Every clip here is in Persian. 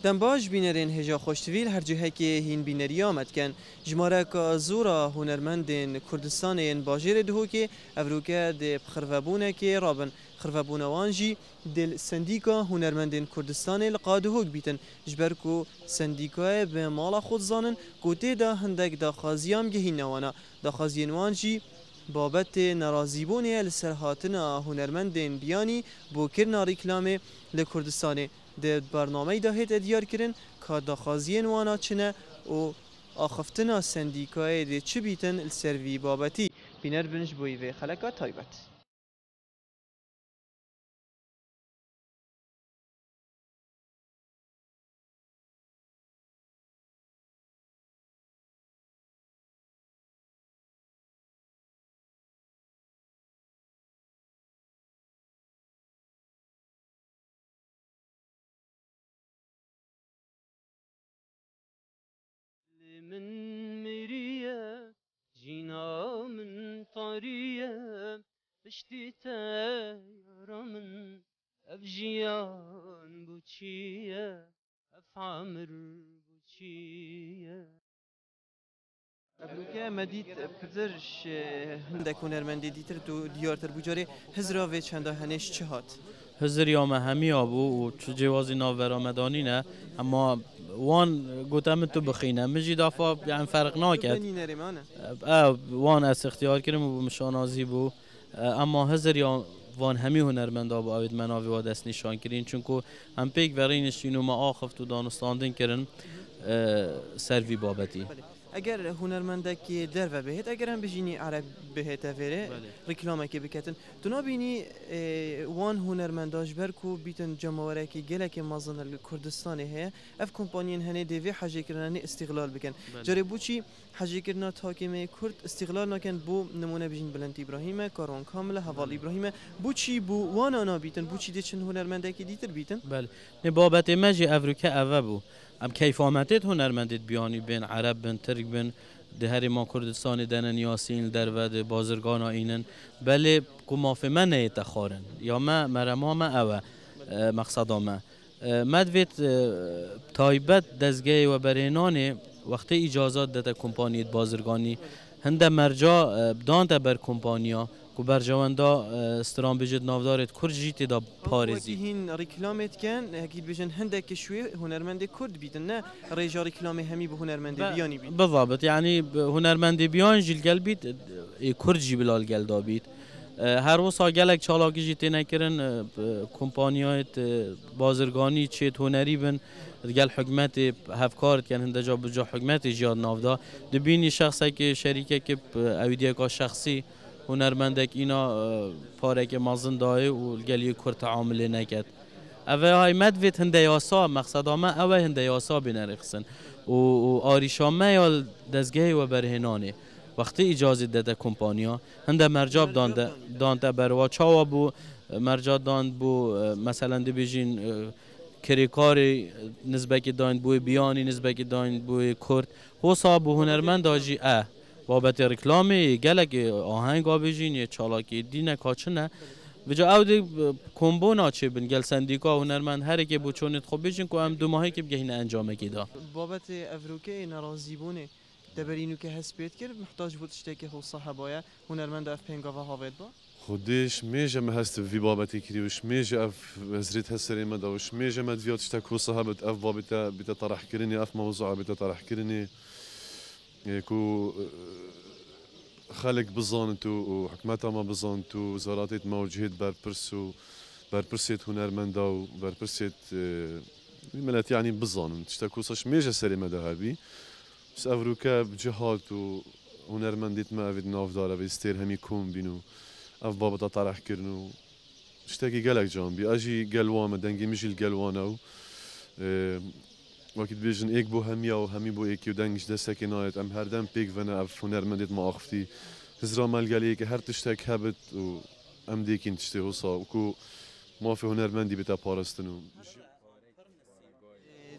دنباش بینرین هجا خوشتویل هر جهه که هین بینری آمد کن جماره که زورا هنرمندین کردستان این باجر دهو که افروکه ده خرفبونه که رابن خرفبونه وانجی دل سندیکا هنرمندین کردستان لقادهوک بیتن جبرکو سندیکای به مالا خود زانن گوته دا هندک دا خازیام گهین نوانا دا خازین وانجی بابت نرازیبونه لسرهاتنا هنرمندین بیانی بو کرنا ریکلامه لکردستانه ده برنامه ده هیت ادیار کرن که داخازین وانا چنه و آخفتنا سندیکای ده چه بیتن السروی بابتی بینر بنش بوی و خلقا تایبت من مريه جينا من طريه بشتي تيارا من افجيان بوچيه افعمر بوچيه ابروکه مدید پدرش هندک هنرمندی دیتر تو دیارتر بجاره هزرا و چنده هنش چه هات هزر یام همی آبو و چه جوازی ناورامدانی نه اما وان گوتم تو بخینه مجی دافا یعنی فرق ناکد بنی نریمانه وان از اختیار کردم و مشانازی بو اما هزر یا وان همی هنرمند آب آوید مناوی و دست نشان کردین چون که هم پیک ورینش اینو ما آخفت و دانستاندن کردن سروی بابتی اگر هنرمندک در و بهت اگر هم بجینی عرب بهت افره رکلامه که بکتن تو نبینی وان هنرمنداش برکو بیتن جماوره که گله که مازن الکردستان هه اف کمپانین هنه دیوی حاجه کردن استقلال بکن جاری بوچی حاجه کردن تاکمه کرد استقلال نکن بو نمونه بجین بلند ابراهیم کارون کامل حوال ابراهیم بوچی بو وان آنا بیتن بوچی دیچن هنرمندکی دیتر بیتن بله نه بابت مجی افریقا اوه بو ام کیف آمدید هنرمندید بیانی بین عرب بین ترک بین ده هری ما کردستان دنن یاسین در ود بازرگان اینن بله کماف من نیت خارن یا ما مرما ما اوه مقصد ما مدوید تایبت دزگه و برینانه وقتی اجازات داده کمپانی بازرگانی هنده مرجا دان بر کمپانیا کو برجواندا استرام بجد نافدارت کرجیت دا پارزی هین رکلامت کن اكيد بجن هندك شوي هنرمند كرد بيتن نه ريجا رکلام همی به هنرمند بیانی بید بالضبط يعني هنرمند بیان جیل گل بید کرجی بلال گل دا بید هر وسا گلک چالاکی جیت نکرن کمپانیات بازرگانی چیت هنری بن گل حکمت هفکارت کن هنده جا بجا حکمت جیاد نافدا دبینی شخصی که شریکه که اویدیه که شخصی هنرمندک اینا پاره که مازن دای و گلی کرد تعامل نکد. اوه های مدوید هنده یاسا مقصد ما اوه هنده یاسا بینرخسن و آریشامه یا دزگه و برهنانه وقتی اجازه داده کمپانیا هنده مرجاب دانده بروا چاوا بو مرجاب داند بو مثلا دی بیجین کریکاری نسبت داند بو بیانی نسبت داند بو کرد حساب بو هنرمند آجی بابت رکلامی گلک آهنگ آبیجین یه چالاکی دینه کاچنه وجا اودی کمبو ناچه بین گل سندیکا هنرمند هر کی بو چونت خوب بیجین که هم 2 ماهی که بگهین انجام کیدا بابت افروکه نرازیبونه دبرینو که حسبیت کرد محتاج بود اشتکی هو صاحبایه هنرمند اف پنگا و هاوید با خودش میجه مهست وی بابتی کریوش میجه اف وزريت هسري مداوش میجه مدویات اشتکو صاحبت اف بابتا بتا طرح کرنی اف موضوع بتا طرح کرنی کو خلق بزانتو و حکمتا ما بزانتو وزاراتیت موجهد برپرسیت هنرمندا و برپرسیت الملات يعني بزانن تشتكو صاش ميجا سري مدهبي بس افروكا بجهات و هنرمنديت ما افيد ناف دار افيد ستير همي كون بينو اف بابا طرح كرنو اشتاكي قالك جانبي اجي قلوان دنجي مشي القلوانو وقت بيجن ايك بو هميا و همي بو ايكي ودنجش دستكي نايت ام هردم بيك فانا اف هنرمنديت ما اختي هزرا مالقاليك هر تشتاك هبت و ام ديكين تشتي وصا وكو ما في هنرمندي بتا بارستنو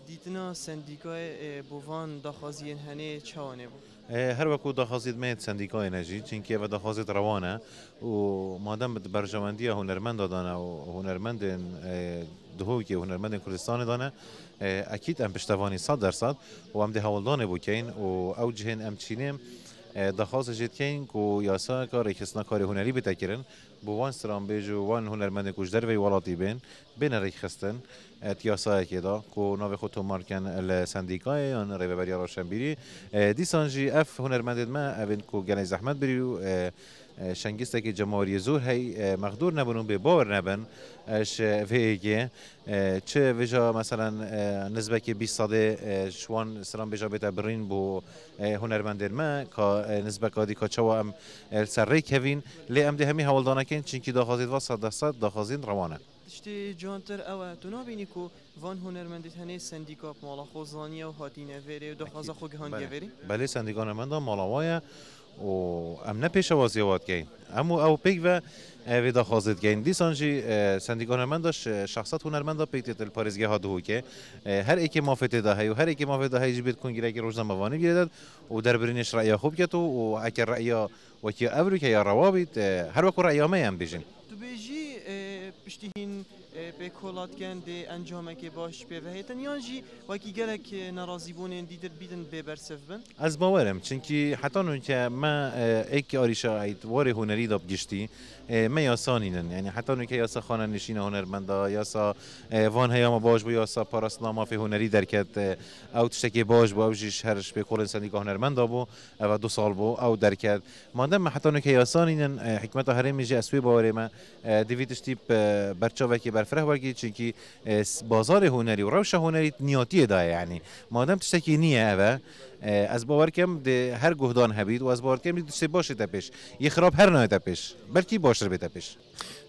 دیتنا سندیکای بوان داخازین هنه چوانه بود هر وقت دخواست میت سندیکای نجی چنکه و دخواست روانه و مادام برجامندی هنرمند دادن و هنرمند دهو که هنرمند کردستان دانه اكيد ام پشتوانی 100% و ام ده هولدان بوکین و او جهن ام چینیم دخواست جد کین کو یاسا کار کسنا کار هنری بتکرن بو وان سرام بیجو وان هنرمند کوش در وی ولاتی بین ریخ خستن تیاسا کدا کو نو خود مارکن السندیکای ان ریبری روشنبیری دیسانجی اف هنرمند ما اوین کو گنای زحمت بریو شنگیسته که جمهوری زور هی مقدور نبونن به باور نبن اش ویگه چه وجا مثلا نسبه که 20 ساده شوان سلام بجا بیت برین بو هنرمند ما که نسبه کادی که چوا ام سری کوین لی ام ده همی حوالدانه کن چنکی داخازید و 100% داخازین روانه تشتی جانتر او تو نبینی کو وان هنرمندت هنی سندیکاپ مالا خوزانیه و هاتینه وری و دخوازه خو گهانگه وری بله سندیکان من دا مالاوایه و ام نه پیش وازیوات کین اما او پیک و ویدا خازد کین دیسانجی سندیکان من داشت شخصت هنرمند دا پیکت الپارزگه ها دهو که هر ایکی مافت ده هی و هر ایکی مافت ده هی جبید کن گیره که روزنامه‌وانی گیرد و در برینش رأی خوب کتو و اگر رأی و کی ابرو که یا روابط هر وقت رأی ما هم بیشین تو بیجی پشتین به کولات کنده انجامه که باش به وحیتن یانجی وکی گلک ناراضی بونن دیدر بیدن به برسف بن از باورم چونکی حتی اون که ما ایک آریشا ایت واره هنری داب گشتی ما یاسانینن یعنی حتی اون که یاسا خانه نشین هنرمندا یاسا وان هیام باش بو یاسا پاراسنامه فی هنری درکت او تشتکی باش بو اوجیش هرش به کل انسانی که هنرمندا بو و 2 سال بو او درکت مادام حتی اون که یاسانینن حکمت هرم میجی اسوی باوره ما دیویدش تیپ برچاوه که برفره ورگی چونکی بازار هنری و روش هنری نیاتی داره یعنی مادام تشتکی نیه اوه از باور کم ده هر گهدان هبید و از باور کم دوست باشه تپش یه خراب هر نه تپش بلکی باشه به تپش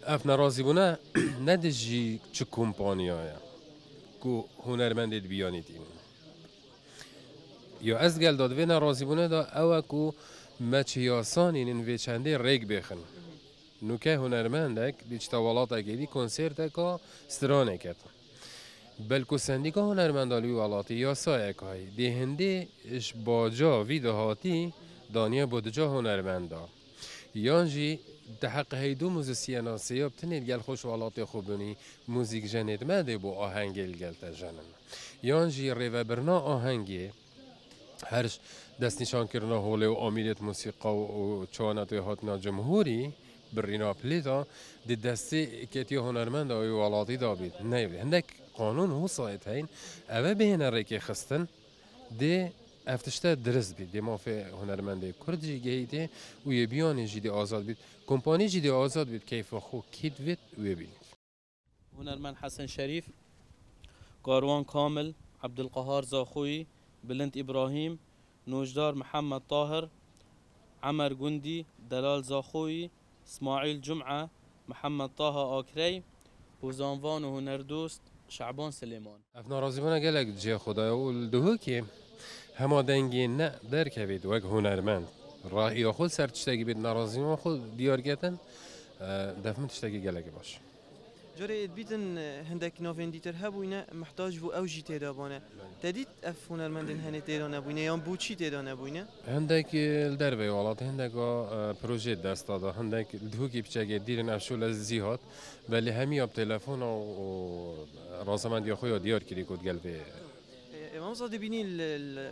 اف ناراضی بونه ندجی چه کمپانیایه کو هنرمندت بیانید این یا از گل داد و ناراضی بونه دا او کو مچیاسانی نوی چنده ریگ بخن نوکه هنرمندک بیچتا ولاتا گیدی کنسرت کا سترانه کت بلکو سندیکا هنرمندالی ولاتی یا سایک های دهنده اش باجا وی دهاتی دانیه بودجا هنرمندا یانجی تحق هیدو موزیسیانا سیاب تنید گل خوش ولاتی خوبونی موزیک جنید مده بو آهنگل گل تجنن یانجی ریو برنا آهنگی هرش دست نشان کرنا هوله و آمیدت موسیقا و چوانت و هاتنا جمهوری برینا پلیتا دی دستی کتی هنرمند آوی والاتی دابید نه هندک قانون هو صایت هین اوه بهن ریکی خستن دی افتشته درست بید دی ما فی هنرمند کردی گهیده و یه بیانی جدی آزاد بید کمپانی جدی آزاد بید کیف خو کید وید و بید هنرمند حسن شریف کاروان کامل عبدالقهار زاخوی بلند ابراهیم نوجدار محمد طاهر عمر گندی دلال زاخوی اسماعیل جمعه محمد طه آکری وزانوان و هنردوست شعبان سلیمان اف ناراضی بونه گلک جه خدایا و دهو که همه دنگی نه در که بید وک هنرمند راه خود سر تشتگی بید ناراضی ما خود دیار گتن دفمن تشتگی گلک باش جري بيتن هندك نوفين ديتر هبوينا محتاج بو اوجي تيدا بونه تديت اف هنرمندن هني تيدا نبوينا يان بوچي تيدا نبوينا هندك الدربي ولات هندك بروجي دست دادا هندك دهوكي بچگه دیرن افشول از زیاد ولی همی اب تلفن و رازمند یا خویا دیار کری کد گلبه امام زاده بینی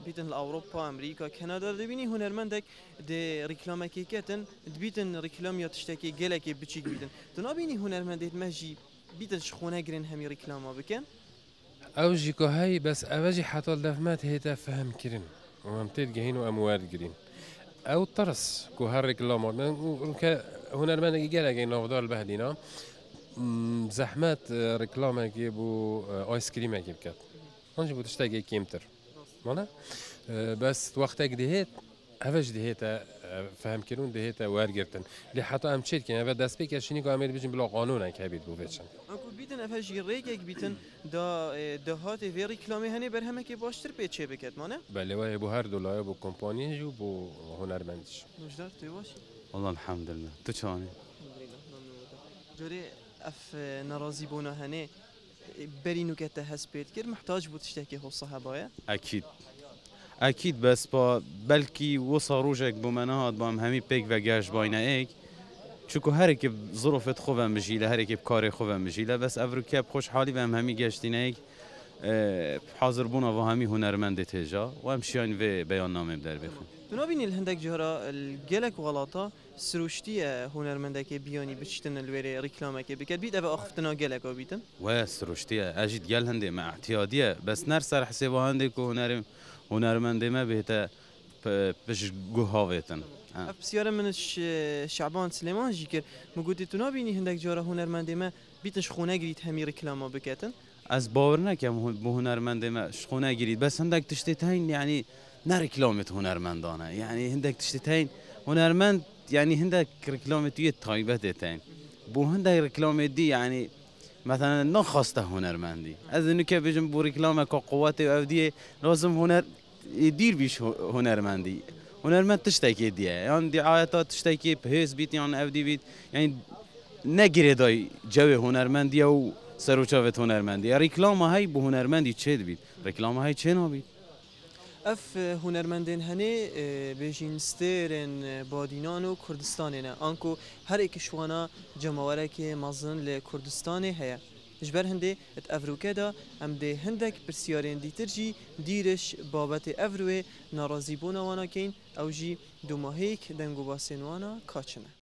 بيتن الاوروبا امريكا كندا بینی هنرمندك دي ريكلاما كيكاتن بيتن ريكلام يا تشتكي جلك بچيك بيتن تنابيني هنرمندت ماجي بيتن شخونه گرن همي ريكلاما بكن اوجي كو هاي بس اوجي حتى الدفمات هيتا فهم كرين وممتد جهين واموال جرين او طرس كو هر ريكلاما هنرمندك جلك نافدار البهدينا زحمات ريكلاما كيبو ايس كريم كيبكات هنجي بتشتاقي كيمتر مانا بس وقتك دهيت هفش دهيتا فهم كرون دهيتا وارجرتن اللي حتى ام تشيت كان بعد داس بيك شنو عمل بيجن بلا قانون كبيت بو فيتشن اكو بيتن افش ريجك بيتن دا دهات في ريكلامي هني برهمه كي باشتر بيتشه بكت مانا بله وای بو هر دولار بو کمپانی جو بو هنرمندش نوجدار توی باشی والله الحمد لله تو چانی جوری اف ناراضی بونا هني برینو که تحس بيت كر محتاج بود تشتكي هو الصحابايا اكيد بس با بلكي وصا روجك بمنهاد بام همي بيك و گاش باينه ايك چونکو هر کی ظروفت خوبه مجیله هر کی بکاری خوبه مجیله بس افروکه خوش حالی و هم همی گشتینه حاضر بونا و همی هنرمند تجا و هم شیان و بیان نامه در بخون. تو نبینی الهندک جهرا الجلك ولاتا سروشتی هنرمندک بیانی بچتن الوری رکلامه که بکرد بید اوه آخفتنا جلك آبیتن و سروشتیه اجید گل هنده مع اعتیادیه بس نر سر حساب هنده که هنرمند ما بهتا بش گوهاویتن. بسیار من شعبان سلیمان جیکر مگودی تو نبینی هندک جهرا هنرمند ما بیتش خونه گرید همی رکلامه بکتن از باور نکم به هنرمند ما شخونه گیرید بس هندک تشتیتین یعنی نه رکلامت هنرمندانه یعنی هندک تشتیتین هنرمند یعنی هندک رکلامتیه تایبت تین بو هندک رکلام دی یعنی مثلا نخواسته هنرمندی از اینو که بجم بو رکلام که قوت و افدیه لازم هنر دیر بیش هنرمندی هنرمند تشتکی دیه یعنی دعایتات تشتکی بهز بیت یعنی افدی بیت یعنی نگیره دای جو هنرمندی و سروچاوت هنرمندی رکلام های بو هنرمندی چه بید رکلام های چه نبید اف هنرمندین هنه بیشین سترن بادینان و کردستانه آنکو هر ایک شوانا جماوره که مازن لکردستانه هیا جبر هنده ات افروکه دا ام ده هندک پرسیارین دیتر جی دیرش بابت افروه نارازی بونا وانا کین او جی دو ماهیک دنگو باسین وانا کاچنه